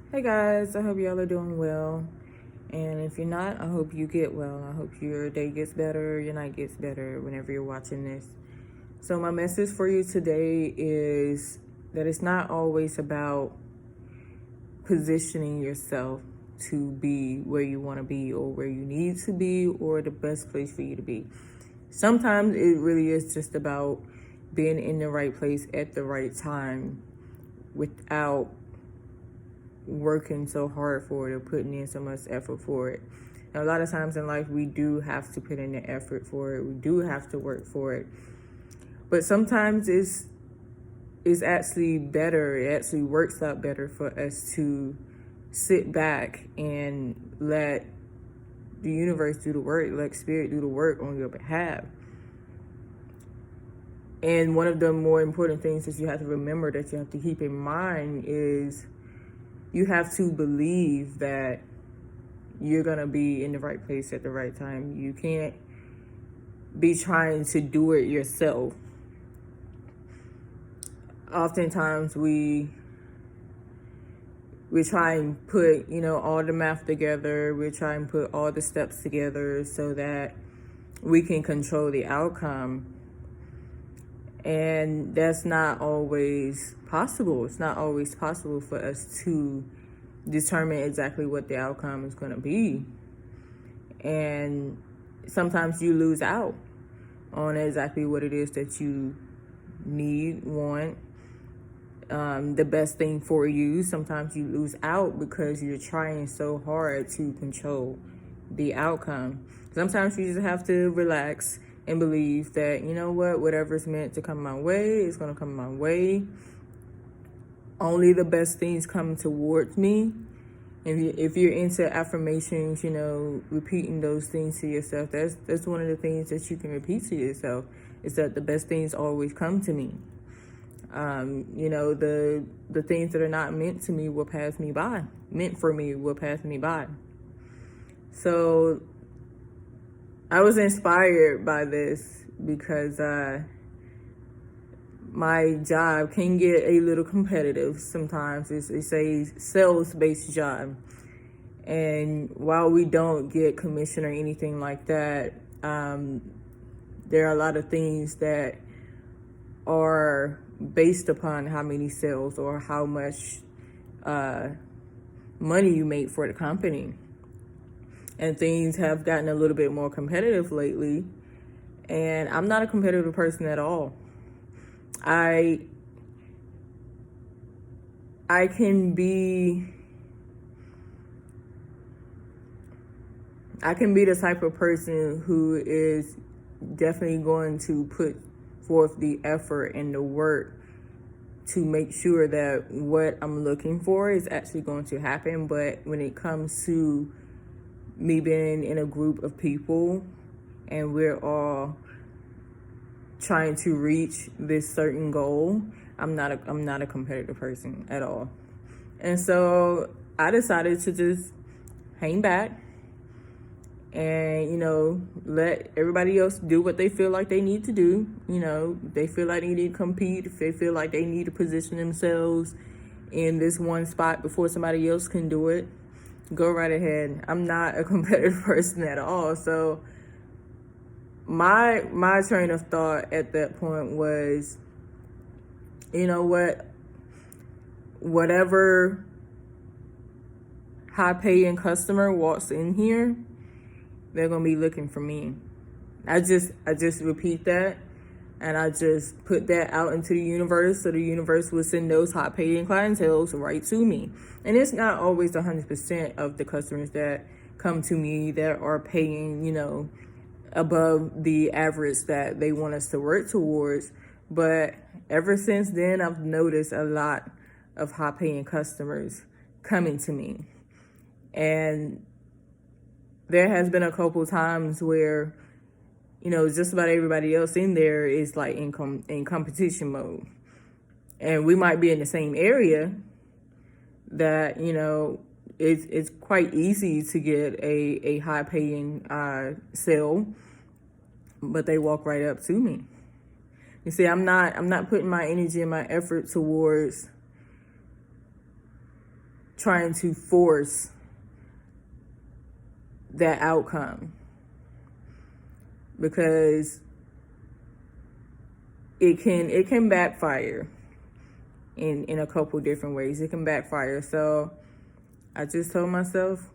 Hey guys, I hope y'all are doing well. And if you're not, I hope you get well. I hope your day gets better, your night gets better whenever you're watching this. So, my message for you today is that it's not always about positioning yourself to be where you want to be or where you need to be or the best place for you to be. Sometimes it really is just about being in the right place at the right time without working so hard for it or putting in so much effort for it. Now, a lot of times in life, we do have to put in the effort for it. We do have to work for it. But sometimes it's actually better. It actually works out better for us to sit back and let the universe do the work, let spirit do the work on your behalf. And one of the more important things that you have to remember, that you have to keep in mind, is you have to believe that you're going to be in the right place at the right time. You can't be trying to do it yourself. Oftentimes we try and put, all the math together. We try and put all the steps together so that we can control the outcome. And that's not always possible. It's not always possible for us to determine exactly what the outcome is going to be. And sometimes you lose out on exactly what it is that you need, want, the best thing for you. Sometimes you lose out because you're trying so hard to control the outcome. Sometimes you just have to relax and believe that, whatever's meant to come my way is going to come my way. Only the best things come towards me. If you're into affirmations, repeating those things to yourself, that's one of the things that you can repeat to yourself, is that the best things always come to me. The things that are not meant to me will pass me by. Meant for me will pass me by. So I was inspired by this because my job can get a little competitive sometimes. It's a sales-based job. And while we don't get commission or anything like that, there are a lot of things that are based upon how many sales or how much money you make for the company. And things have gotten a little bit more competitive lately. And I'm not a competitive person at all. I can be the type of person who is definitely going to put forth the effort and the work to make sure that what I'm looking for is actually going to happen. But when it comes to me being in a group of people and we're all trying to reach this certain goal, I'm not a competitive person at all. And so I decided to just hang back and, let everybody else do what they feel like they need to do. They feel like they need to compete. If they feel like they need to position themselves in this one spot before somebody else can do it, go right ahead. I'm not a competitive person at all. So my train of thought at that point was, whatever high paying customer walks in here, they're gonna be looking for me. I just repeat that, and I just put that out into the universe, so the universe will send those high paying clientele right to me. And it's not always 100% of the customers that come to me that are paying, above the average that they want us to work towards. But ever since then, I've noticed a lot of high paying customers coming to me. And there has been a couple times where, just about everybody else in there is like in competition mode. And we might be in the same area that, it's quite easy to get a high paying sale, but they walk right up to me. You see, I'm not putting my energy and my effort towards trying to force that outcome, because it can backfire in a couple different ways. It can backfire. So I just told myself,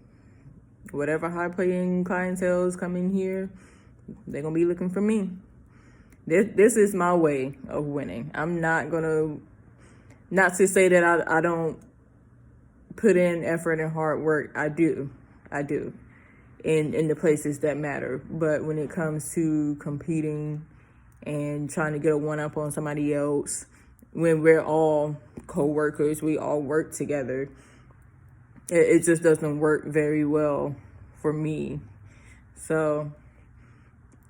whatever high paying clientele's coming here, they're gonna be looking for me. This is my way of winning. I'm not gonna, not to say that I don't put in effort and hard work. I do in the places that matter. But when it comes to competing and trying to get a one-up on somebody else, when we're all co-workers, we all work together, it just doesn't work very well for me. So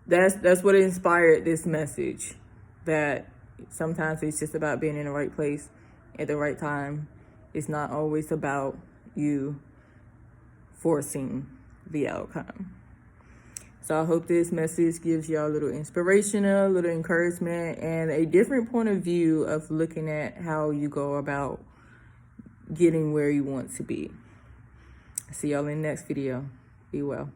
that's what inspired this message, that sometimes it's just about being in the right place at the right time. It's not always about you forcing the outcome. So I hope this message gives y'all a little inspiration, a little encouragement, and a different point of view of looking at how you go about getting where you want to be. See y'all in the next video. Be well.